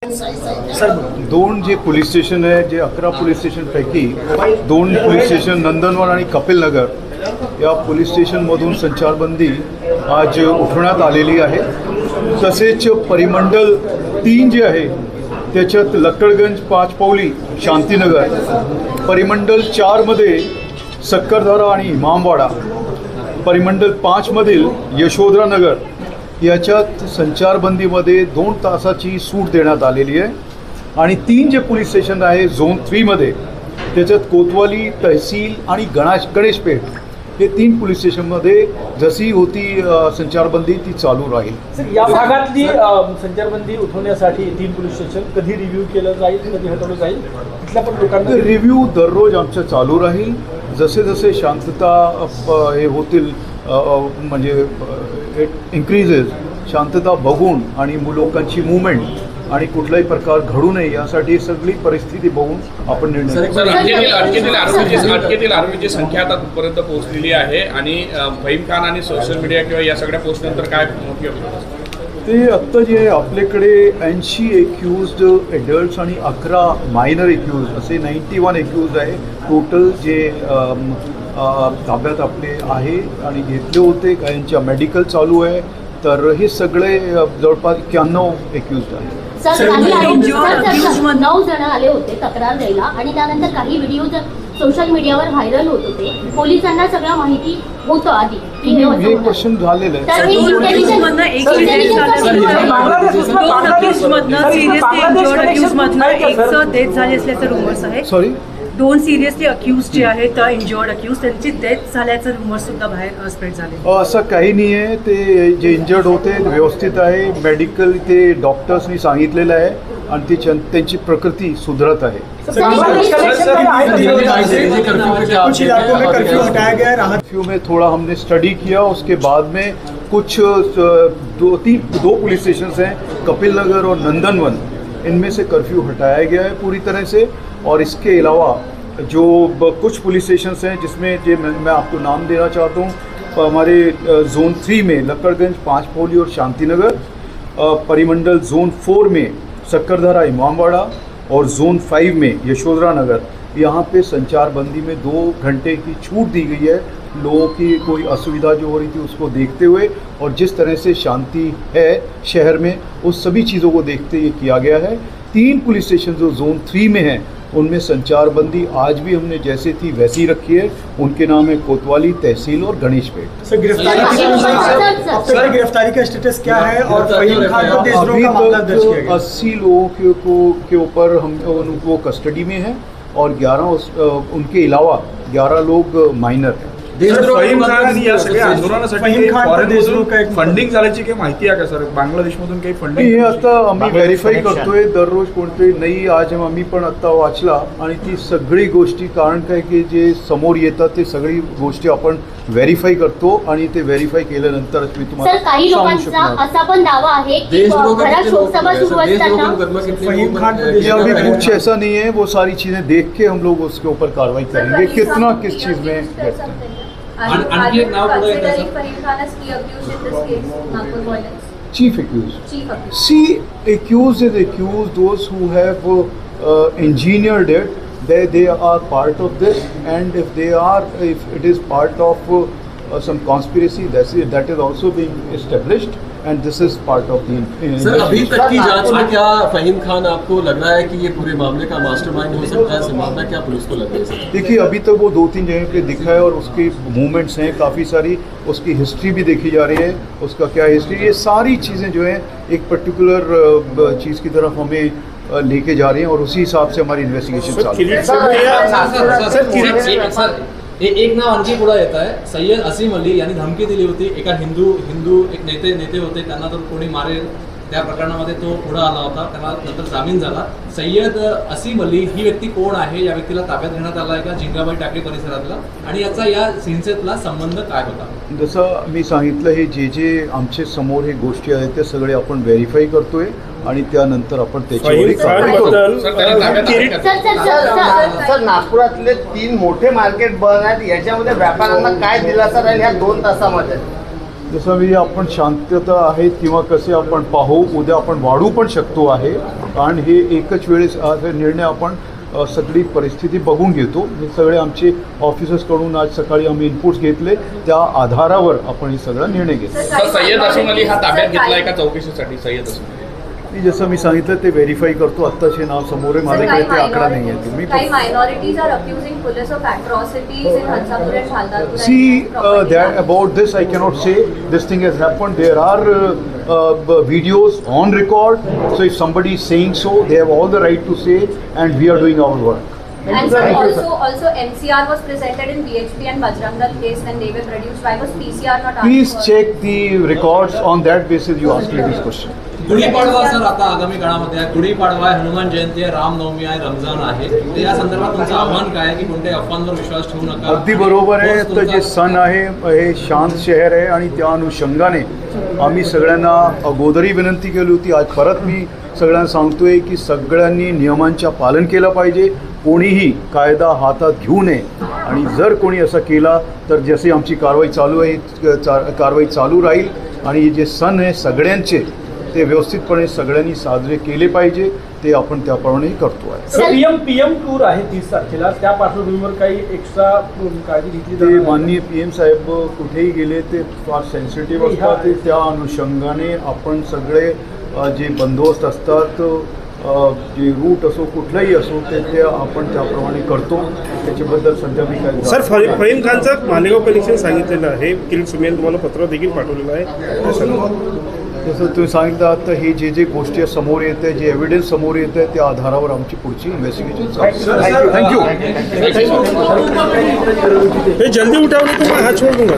Sir दोन जे police station आहे जे 11 पोलीस स्टेशनपैकी दोन पोलीस स्टेशन नंदनवन आणि कपिल नगर या पोलीस स्टेशनमधून संचारबंदी आज उठवण्यात आलेली आहे। तसेच परिमंडल 3 जे आहे त्याच्यात लक्कडगंज, पाचपौली, शांतीनगर, परिमंडल 4 मध्ये सक्करधारा आणि इमामवाडा, परिमंडल 5 मधील यशोधरा नगर याच्यात संचारबंदीमध्ये 2 तासाची सूट देण्यात आलेली आहे। आणि 3 जे पोलीस स्टेशन आहे झोन 3 मध्ये त्याच्यात कोतवाली, तहसील आणि गणेशपेठ हे 3 पोलीस स्टेशनमध्ये जशी होती संचारबंदी ती चालू राहील। सर या भागातली संचारबंदी उठवण्यासाठी 3 पोलीस स्टेशन कधी रिव्ह्यू केलं जाईल, कधी हटवलं जाईल, तिथल्या पण लोकांना रिव्ह्यू दररोज आमचं चालू राहील। जसे जसे शांतता हे होतील म्हणजे इन्क्रीजेस शांतता बघून आणि लोकांची मूवमेंट आणि कुठलाही प्रकार घडू नये यासाठी सगळी परिस्थिती बघून आपण निर्णय अटकेतील आरोपीची संख्या आतापर्यंत पोहोचलेली आहे आणि फहीम खान आणि सोशल मीडिया किंवा या सगळ्या पोस्टनंतर काय ते आत्ता जे आपल्याकडे 80 एक्यूज्ड एडल्ट्स आणि 11 मायनर एक्यूज्ड असे 91 एक्यूज्ड आहे टोटल जे ताब्यात आपले आहे आणि घेतले होते। काहींच्या मेडिकल चालू आहे, तर हे सगळे जवळपास 91 एक्यूज्ड आहे। सर 9 जण आले होते तक्रार द्यायला आणि त्यानंतर काही व्हिडिओ सोशल मीडियावर व्हायरल होत होते। पोलिसांना सगळं माहिती होतं आधी हे क्वेश्चन झालेलं आहे। सॉरी 2 सिरियसली अक्यूज जे आहेत इंजर्ड अक्यूज त्यांची डेथ झाल्याचं रुमर सुद्धा बाहेर स्प्रेड झाले। असं काही नाही आहे। ते जे इंजर्ड होते व्यवस्थित आहे, मेडिकल ते डॉक्टर्सनी सांगितलेलं आहे आणि त्यांची प्रकृती सुधरत आहे। कर्फ्यू में थोड़ा हमने स्टडी किया, उसके बाद में कुछ 2 पुलिस स्टेशन हैं कपिल नगर और नंदनवन, इनमें से कर्फ्यू हटाया गया है पूरी तरह से। और इसके अलावा जो कुछ पुलिस स्टेशन हैं जिसमें मैं आपको नाम देना चाहता हूँ, हमारे जोन 3 में लक्कडगंज, पाचपौली और शांतिनगर, परिमंडल जोन 4 में सक्करधारा, इमामवाड़ा और जोन 5 में यशोधरा नगर, यहाँ पे संचारबंदी में 2 घंटे की छूट दी गई है। लोगों की कोई असुविधा जो हो रही थी उसको देखते हुए और जिस तरह से शांति है शहर में उस सभी चीज़ों को देखते ये किया गया है। 3 पुलिस स्टेशन जो जोन 3 में हैं उनमें संचारबंदी आज भी हमने जैसे थी वैसी रखी है। उनके नाम है कोतवाली, तहसील और गणेशपेठ। सर गिरफ्तारी का स्टेटस क्या है और फहीम खान को देशद्रोह का मामला दर्ज किया गया? 80 लोगों के ऊपर हम उनको कस्टडी में है और 11 उनके अलावा 11 लोग माइनर हैं। फहीम खान या सगळ्या आंदोलनासाठी फंडिंग झाल्याची काही माहिती आहे का सर? बांगलादेशमधून काही फंडिंग? हे आता आम्ही व्हेरीफाय करतोय दररोज कोणते नई आज आम्ही पण आता वाचला आणि ती सगळी गोष्टी कारण काय की जे समोर येतात ते सगळी गोष्टी आपण व्हेरीफाय करतो आणि ते व्हेरीफाय केल्यानंतरच मी तुम्हाला काही लोकांचा असा पण दावा आहे की घरात शोकसभा सुरू असताना फहीम खान ये अभी कुछ ऐसा नहीं है। वो सारी चीज़ें देख के हम लोग उसके ऊपर कार्रवाई करेंगे कितना किस चीज़ में व्यक्त है। Chief accused. See, accused is accused. Those who have engineered it, they are part of this, and if it is part of some conspiracy, that is also being established, and this is part of the. Sir अभी तक की जांच में क्या फहीम खान आपको लग रहा है कि ये पूरे मामले का मास्टरमाइंड हो सकता है? संभावना क्या पुलिस को लग रही है? देखिए अभी तक वो 2-3 जगह पे दिखा है और उसकी मूवमेंट्स हैं काफ़ी सारी, उसकी हिस्ट्री भी देखी जा रही है, उसका क्या हिस्ट्री, ये सारी चीज़ें जो हैं एक पर्टिकुलर चीज़ की तरफ हमें लेके जा रही हैं और उसी हिसाब से हमारी इन्वेस्टिगेशन चालू है। एक नाव आणखी पुढे येत आहे। सय्यद असीम अली यांनी धमकी दिली होती एका हिंदू एक नेते होते, त्यांना तर कोणी मारेल त्या प्रकरणामध्ये तो पुढे आला होता, त्याला नंतर जामीन झाला। सय्यद असीम अली ही व्यक्ती कोण आहे? या व्यक्तीला ताब्यात घेण्यात आला आहे का झिंगाबाई टाकळी परिसरातला आणि याचा या हिंसेतला संबंध काय होता? जसं मी सांगितलं हे जे आमचे समोर हे गोष्टी आहेत त्या सगळे आपण व्हेरीफाय करतोय आणि त्यानंतर आपण त्याच्यावर सर नागपुरातले 3 मोठे मार्केट बंद आहेत, याच्यामध्ये व्यापाऱ्यांना काय दिलासा राहील ह्या 2 तासामध्ये? जसं मी आपण शांतता आहे किंवा कसे आपण पाहू, उद्या आपण वाढू पण शकतो आहे. कारण हे एकच वेळेस हा निर्णय आपण सगळी परिस्थिती बघून घेतो. हे सगळे आमचे ऑफिसर्सकडून आज सकाळी आम्ही इनपुट्स घेतले, त्या आधारावर आपण हे सगळा निर्णय घेतला. सय्यद असीम अली हा ताब्यात घेतलाय का चौकशीसाठी? सय्यद असीम मी जसं मी सांगितलं ते व्हेरीफाय करतो. आत्ताचे नाव समोर आहे, माझ्याकडे ते आकडा नाही आहे. तुम्ही काही minorities are accusing police of atrocities in Hansapur and Bhaldarpur. See, that about this I cannot say. This thing has happened. There are videos on record. So if somebody is saying so, they have all the right to say, and we are doing our work. And sir, also MCR was presented in BHP and Bajrang Dal case when they were produced. Why was PCR not asked? Please check the records. On that basis, you ask me this question. Gudi Padwa sir आता आगामी काळामध्ये आहे. गुढीपाडवा आहे, हनुमान जयंती आहे, रामनवमी आहे, रमजान आहे. तर या संदर्भात तुमचं आव्हान काय आहे की कोणत्याही अफवांवर विश्वास ठेवू नका? अगदी बरोबर आहे. तर जे सण आहे हे शांत शहर आहे आणि त्या अनुषंगाने आम्ही सगळ्यांना अगोदरही विनंती केली होती. आज परत मी सगळ्यांना सांगतोय की सगळ्यांनी नियमांचं पालन केलं पाहिजे. कोणीही कायदा हातात घेऊ नये आणि जर कोणी असं केला तर जशी आमची कारवाई चालू आहे कारवाई चालू राहील. आणि जे सण आहे सगळ्यांचे ते व्यवस्थितपणे सगळ्यांनी साजरे केले पाहिजे. ते आपण त्याप्रमाणे करतो आहे. पीएम टूर आहे 30 तारखेला, त्या पार्श्वभूमीवर काही एक्स्ट्रा काळजी घेतली ते माननीय PM साहेब कुठेही गेले ते फार सेन्सिटिव्ह असतात. ते त्या अनुषंगाने आपण सगळे जे बंदोबस्त असतात, जे रूट असो कुठलाही असो ते आपण त्याप्रमाणे करतो. त्याच्याबद्दल सध्या मी काय सर फहीम खानचं मालेगाव कलेक्शन सांगितलेलं आहे. वकील सुमेन तुम्हाला पत्र देखील पाठवलेलं आहे. जसं तुम्ही सांगितलं आता हे जे गोष्टी समोर येत आहे, जे एव्हिडन्स समोर येत आहे त्या आधारावर आमची पुढची इन्व्हेस्टिगेशन चालू. थँक्यू. जल्दी उठावलं तो मैं हाथ छोड़ दूंगा.